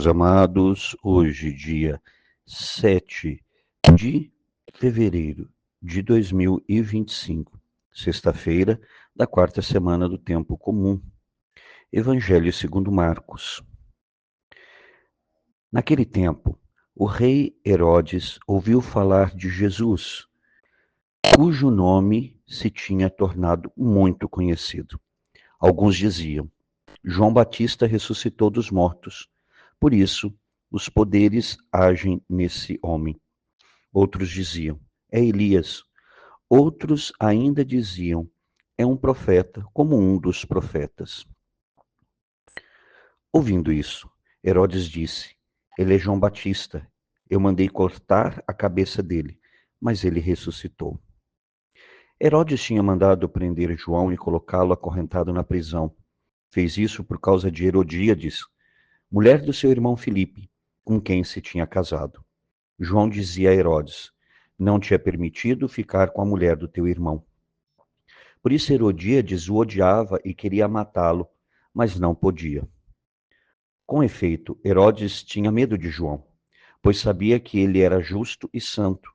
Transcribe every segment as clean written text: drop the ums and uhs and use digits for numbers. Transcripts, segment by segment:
Meus amados, hoje, dia 7 de fevereiro de 2025, sexta-feira da quarta semana do tempo comum. Evangelho segundo Marcos. Naquele tempo, o rei Herodes ouviu falar de Jesus, cujo nome se tinha tornado muito conhecido. Alguns diziam: João Batista ressuscitou dos mortos. Por isso, os poderes agem nesse homem. Outros diziam: é Elias. Outros ainda diziam: é um profeta, como um dos profetas. Ouvindo isso, Herodes disse: ele é João Batista. Eu mandei cortar a cabeça dele, mas ele ressuscitou. Herodes tinha mandado prender João e colocá-lo acorrentado na prisão. Fez isso por causa de Herodíades, mulher do seu irmão Filipe, com quem se tinha casado. João dizia a Herodes: não te é permitido ficar com a mulher do teu irmão. Por isso Herodíades o odiava e queria matá-lo, mas não podia. Com efeito, Herodes tinha medo de João, pois sabia que ele era justo e santo,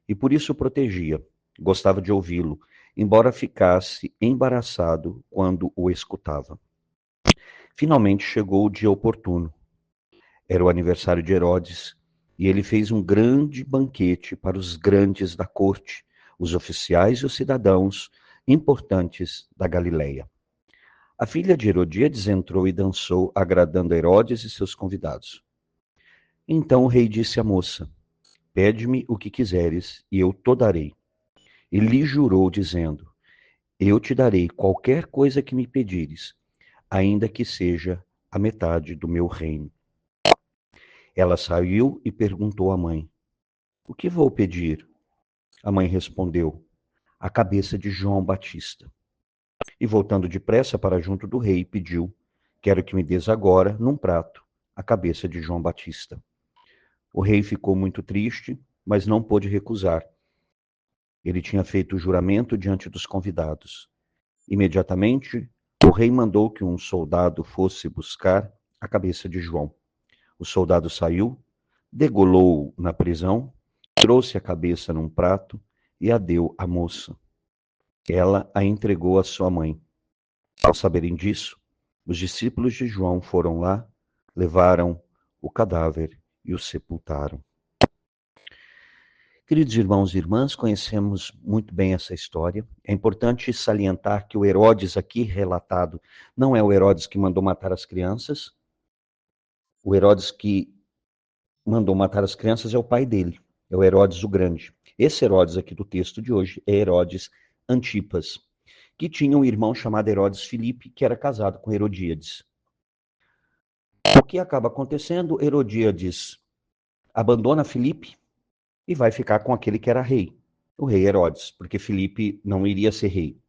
e por isso o protegia. Gostava de ouvi-lo, embora ficasse embaraçado quando o escutava. Finalmente chegou o dia oportuno. Era o aniversário de Herodes, e ele fez um grande banquete para os grandes da corte, os oficiais e os cidadãos importantes da Galileia. A filha de Herodíades entrou e dançou, agradando a Herodes e seus convidados. Então o rei disse à moça: pede-me o que quiseres, e eu te darei. E lhe jurou, dizendo: eu te darei qualquer coisa que me pedires, ainda que seja a metade do meu reino. Ela saiu e perguntou à mãe: o que vou pedir? A mãe respondeu: a cabeça de João Batista. E voltando depressa para junto do rei, pediu: quero que me des agora, num prato, a cabeça de João Batista. O rei ficou muito triste, mas não pôde recusar. Ele tinha feito o juramento diante dos convidados. Imediatamente, o rei mandou que um soldado fosse buscar a cabeça de João. O soldado saiu, degolou-o na prisão, trouxe a cabeça num prato e a deu à moça. Ela a entregou à sua mãe. Ao saberem disso, os discípulos de João foram lá, levaram o cadáver e o sepultaram. Queridos irmãos e irmãs, conhecemos muito bem essa história. É importante salientar que o Herodes aqui relatado não é o Herodes que mandou matar as crianças. O Herodes que mandou matar as crianças é o pai dele, é o Herodes o Grande. Esse Herodes aqui do texto de hoje é Herodes Antipas, que tinha um irmão chamado Herodes Filipe, que era casado com Herodíades. O que acaba acontecendo? Herodíades abandona Filipe e vai ficar com aquele que era rei, o rei Herodes, porque Filipe não iria ser rei.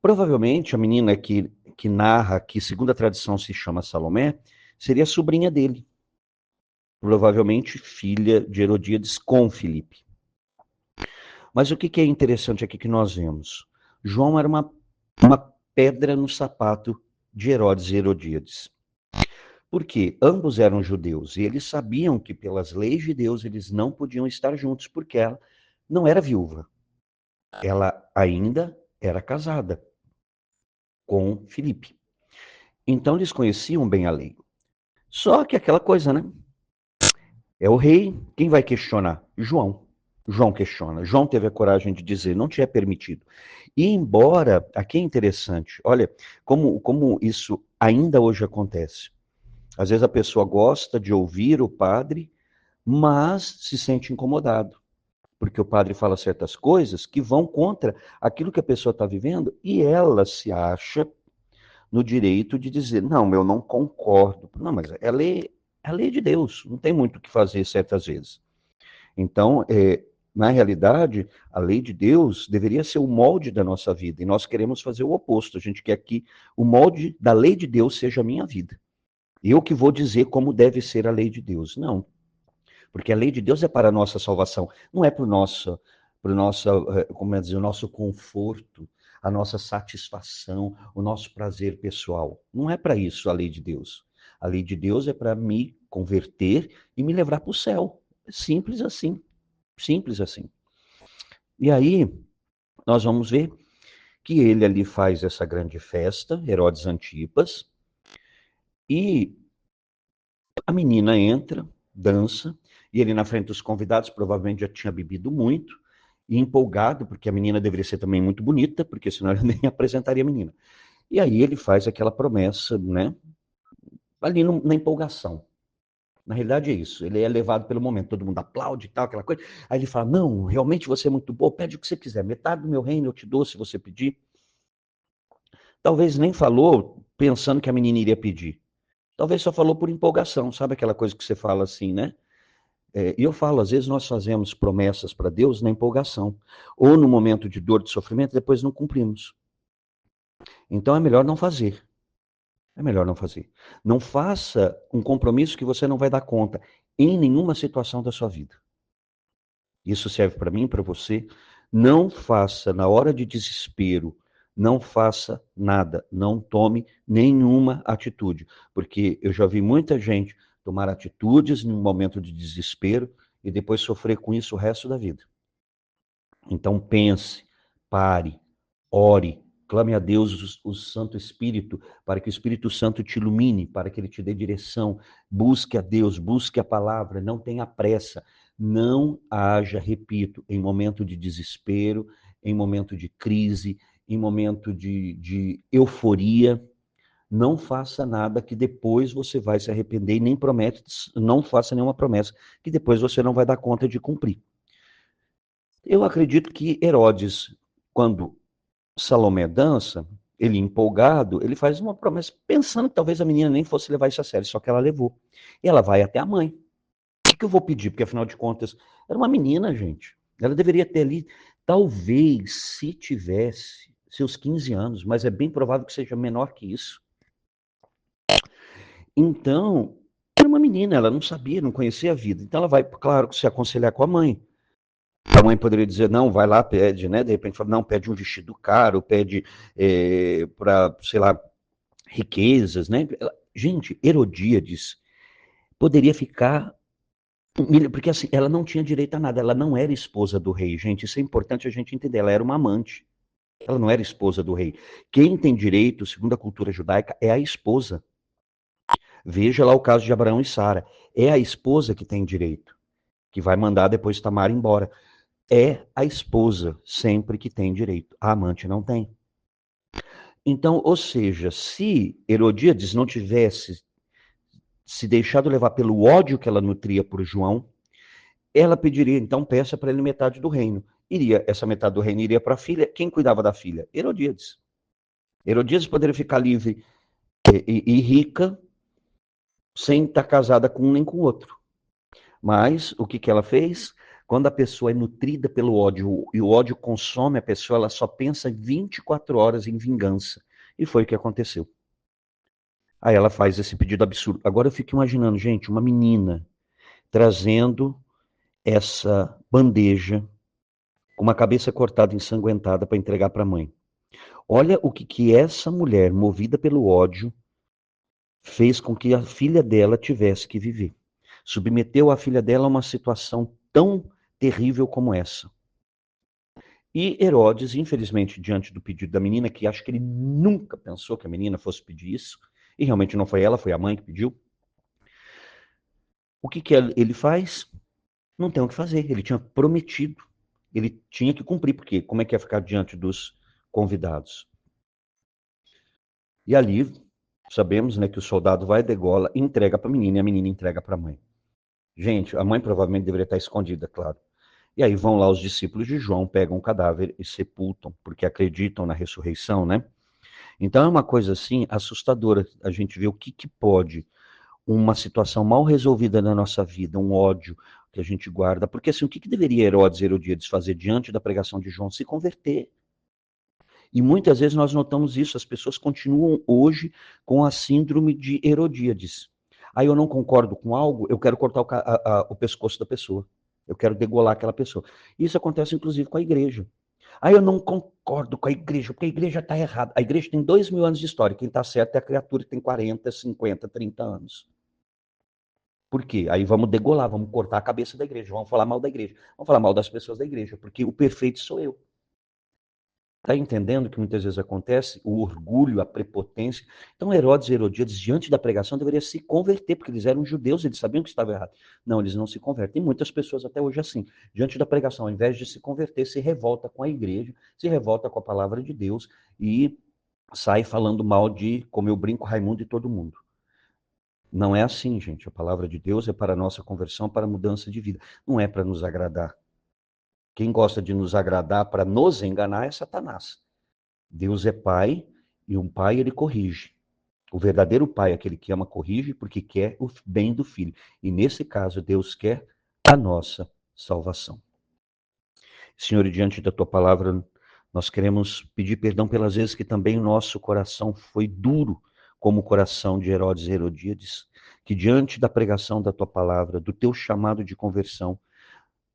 Provavelmente a menina que narra, que segundo a tradição se chama Salomé, seria sobrinha dele. Provavelmente filha de Herodíades com Filipe. Mas o que é interessante aqui que nós vemos? João era uma pedra no sapato de Herodes e Herodíades. Porque ambos eram judeus e eles sabiam que pelas leis de Deus eles não podiam estar juntos, porque ela não era viúva. Ela ainda era casada com Filipe. Então eles conheciam bem a lei. Só que aquela coisa, né? É o rei, quem vai questionar? João. João questiona. João teve a coragem de dizer, não te é permitido. E embora, aqui é interessante, olha, como isso ainda hoje acontece. Às vezes a pessoa gosta de ouvir o padre, mas se sente incomodado, porque o padre fala certas coisas que vão contra aquilo que a pessoa está vivendo e ela se acha no direito de dizer, não, eu não concordo. Não, mas é a lei de Deus, não tem muito o que fazer certas vezes. Então, na realidade, a lei de Deus deveria ser o molde da nossa vida, e nós queremos fazer o oposto. A gente quer que o molde da lei de Deus seja a minha vida. Eu que vou dizer como deve ser a lei de Deus. Não, porque a lei de Deus é para a nossa salvação, não é para o nosso, como é dizer, o nosso conforto, a nossa satisfação, o nosso prazer pessoal. Não é para isso a lei de Deus. A lei de Deus é para me converter e me levar para o céu. Simples assim. Simples assim. E aí, nós vamos ver que ele ali faz essa grande festa, Herodes Antipas, e a menina entra, dança, e ele na frente dos convidados provavelmente já tinha bebido muito, e empolgado, porque a menina deveria ser também muito bonita, porque senão ele nem apresentaria a menina. E aí ele faz aquela promessa, né? Ali na empolgação. Na realidade é isso, ele é levado pelo momento, todo mundo aplaude e tal, aquela coisa. Aí ele fala, não, realmente você é muito boa, pede o que você quiser, metade do meu reino eu te dou se você pedir. Talvez nem falou pensando que a menina iria pedir. Talvez só falou por empolgação, sabe aquela coisa que você fala assim, né? E eu falo, às vezes nós fazemos promessas para Deus na empolgação, ou no momento de dor, de sofrimento, depois não cumprimos. Então é melhor não fazer. É melhor não fazer. Não faça um compromisso que você não vai dar conta em nenhuma situação da sua vida. Isso serve para mim, para você. Não faça na hora de desespero, não faça nada, não tome nenhuma atitude, porque eu já vi muita gente tomar atitudes num momento de desespero e depois sofrer com isso o resto da vida. Então pense, pare, ore, clame a Deus o Santo Espírito, para que o Espírito Santo te ilumine, para que ele te dê direção. Busque a Deus, busque a palavra, não tenha pressa. Não haja, repito, em momento de desespero, em momento de crise, em momento de euforia. Não faça nada que depois você vai se arrepender e nem promete, não faça nenhuma promessa que depois você não vai dar conta de cumprir. Eu acredito que Herodes, quando Salomé dança, ele empolgado, ele faz uma promessa, pensando que talvez a menina nem fosse levar isso a sério, só que ela levou. E ela vai até a mãe. O que eu vou pedir? Porque afinal de contas, era uma menina, gente. Ela deveria ter ali, talvez, se tivesse seus 15 anos, mas é bem provável que seja menor que isso. Então, era uma menina, ela não sabia, não conhecia a vida. Então ela vai, claro, se aconselhar com a mãe. A mãe poderia dizer, não, vai lá, pede, né? De repente, fala, não, pede um vestido caro, pede para, sei lá, riquezas, né? Gente, Herodíades poderia ficar. Porque assim, ela não tinha direito a nada, ela não era esposa do rei, gente. Isso é importante a gente entender. Ela era uma amante, ela não era esposa do rei. Quem tem direito, segundo a cultura judaica, é a esposa. Veja lá o caso de Abraão e Sara. É a esposa que tem direito, que vai mandar depois Tamar embora. É a esposa sempre que tem direito. A amante não tem. Então, ou seja, se Herodíades não tivesse se deixado levar pelo ódio que ela nutria por João, ela pediria, então, peça para ele metade do reino. Essa metade do reino iria para a filha. Quem cuidava da filha? Herodíades. Herodíades poderia ficar livre e rica, sem estar casada com um nem com o outro. Mas o que ela fez? Quando a pessoa é nutrida pelo ódio e o ódio consome a pessoa, ela só pensa 24 horas em vingança. E foi o que aconteceu. Aí ela faz esse pedido absurdo. Agora eu fico imaginando, gente, uma menina trazendo essa bandeja com uma cabeça cortada, ensanguentada para entregar para a mãe. Olha o que essa mulher, movida pelo ódio, fez com que a filha dela tivesse que viver. Submeteu a filha dela a uma situação tão terrível como essa. E Herodes, infelizmente, diante do pedido da menina, que acho que ele nunca pensou que a menina fosse pedir isso, e realmente não foi ela, foi a mãe que pediu, o que ele faz? Não tem o que fazer, ele tinha prometido, ele tinha que cumprir, porque como é que ia ficar diante dos convidados? E ali, sabemos, né, que o soldado vai, degola, entrega para a menina, e a menina entrega para a mãe. Gente, a mãe provavelmente deveria estar escondida, claro. E aí vão lá os discípulos de João, pegam o cadáver e sepultam, porque acreditam na ressurreição, né? Então é uma coisa assim assustadora a gente ver o que pode uma situação mal resolvida na nossa vida, um ódio que a gente guarda, porque assim, o que deveria Herodes e Herodíades fazer diante da pregação de João? Se converter. E muitas vezes nós notamos isso, as pessoas continuam hoje com a síndrome de Herodíades. Aí eu não concordo com algo, eu quero cortar o pescoço da pessoa. Eu quero degolar aquela pessoa. Isso acontece inclusive com a igreja. Ah, eu não concordo com a igreja, porque a igreja está errada. A igreja tem 2.000 anos de história. Quem está certo é a criatura que tem 40, 50, 30 anos. Por quê? Aí vamos degolar, vamos cortar a cabeça da igreja, vamos falar mal da igreja, vamos falar mal das pessoas da igreja, porque o perfeito sou eu. Está entendendo que muitas vezes acontece? O orgulho, a prepotência. Então, Herodes e Herodíades, diante da pregação, deveriam se converter, porque eles eram judeus, eles sabiam que estava errado. Não, eles não se convertem. E muitas pessoas até hoje assim. Diante da pregação, ao invés de se converter, se revolta com a igreja, se revolta com a palavra de Deus e sai falando mal de, como eu brinco, Raimundo e todo mundo. Não é assim, gente. A palavra de Deus é para a nossa conversão, para a mudança de vida. Não é para nos agradar. Quem gosta de nos agradar para nos enganar é Satanás. Deus é pai e um pai ele corrige. O verdadeiro pai é aquele que ama, corrige, porque quer o bem do filho. E nesse caso, Deus quer a nossa salvação. Senhor, diante da tua palavra, nós queremos pedir perdão pelas vezes que também o nosso coração foi duro, como o coração de Herodes e Herodíades, que diante da pregação da tua palavra, do teu chamado de conversão,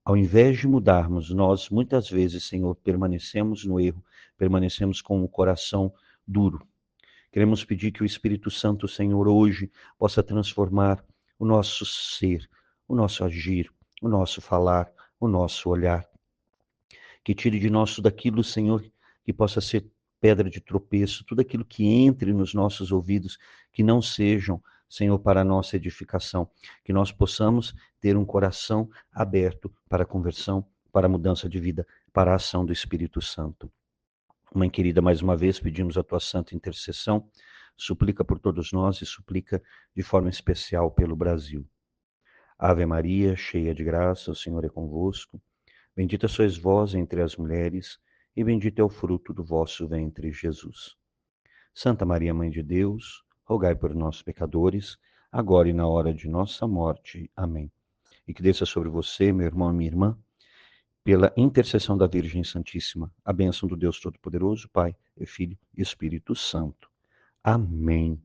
ao invés de mudarmos, nós muitas vezes, Senhor, permanecemos no erro, permanecemos com o coração duro. Queremos pedir que o Espírito Santo, Senhor, hoje possa transformar o nosso ser, o nosso agir, o nosso falar, o nosso olhar. Que tire de nós tudo aquilo, Senhor, que possa ser pedra de tropeço, tudo aquilo que entre nos nossos ouvidos, que não sejam, Senhor, para a nossa edificação. Que nós possamos ter um coração aberto para a conversão, para a mudança de vida, para a ação do Espírito Santo. Mãe querida, mais uma vez pedimos a tua santa intercessão, suplica por todos nós e suplica de forma especial pelo Brasil. Ave Maria, cheia de graça, o Senhor é convosco. Bendita sois vós entre as mulheres, e bendito é o fruto do vosso ventre, Jesus. Santa Maria, Mãe de Deus, rogai por nós, pecadores, agora e na hora de nossa morte. Amém. E que desça sobre você, meu irmão e minha irmã, pela intercessão da Virgem Santíssima, a bênção do Deus Todo-Poderoso, Pai, e Filho e Espírito Santo. Amém.